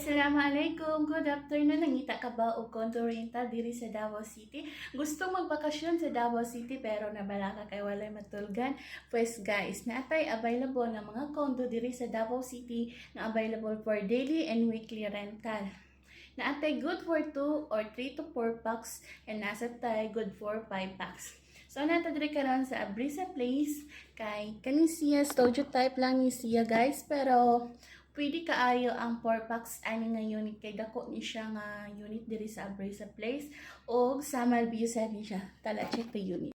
Assalamualaikum. Good afternoon. Nangita ka ba og condo rental diri sa Davao City? Gusto magbakasyon sa Davao City pero nabala ka kay walay matulgan? Pues guys, naatay available na mga condo diri sa Davao City na available for daily and weekly rental. Naatay good for 2 or 3 to 4 packs and nasa tay good for 5 packs. So, nata diri karon sa Abrisa Place kay kaning siya studio type lang ni siya guys pero pwede kaayo ang 4 packs ani nga unit kay dako ni siya nga unit diri sa Abrisa Place o sa Malview sa ni siya. Tala check the unit.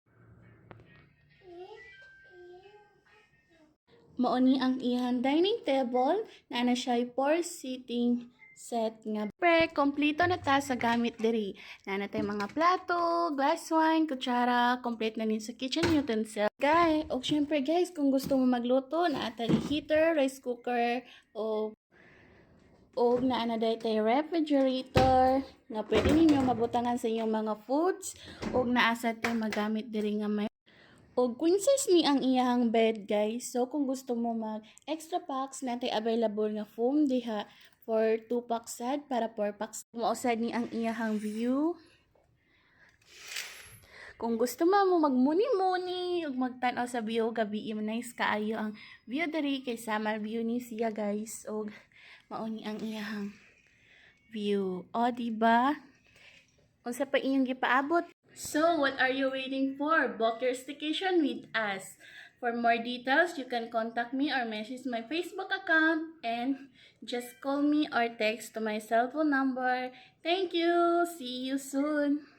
Mao ni ang iyang dining table na ana siya 4 seating set nga kompleto na ta sa gamit diri. Na natay mga plato, glass wine, kutsara, complete na din sa kitchen utensil. Guys, og syempre guys, kung gusto mo magluto, na atay heater, rice cooker, o na ana tay refrigerator nga pwede ninyo mabutangan sa inyong mga foods og naa sa tay magamit diri nga may og queen size ni ang iyang bed guys. So kung gusto mo mag extra packs natay available nga foam diha for 2 packs sad para 4 packs. Mausad ni ang iyang view. Kung gusto mo magmuni-muni ug magtan-aw sa view gabi nice kaayo ang view diri kay Samal view ni siya guys og mao ni ang iyang view. O diba? Unsa pa inyong gipaabot? So, what are you waiting for? Book your staycation with us. For more details, you can contact me or message my Facebook account and just call me or text to my cell phone number. Thank you. See you soon.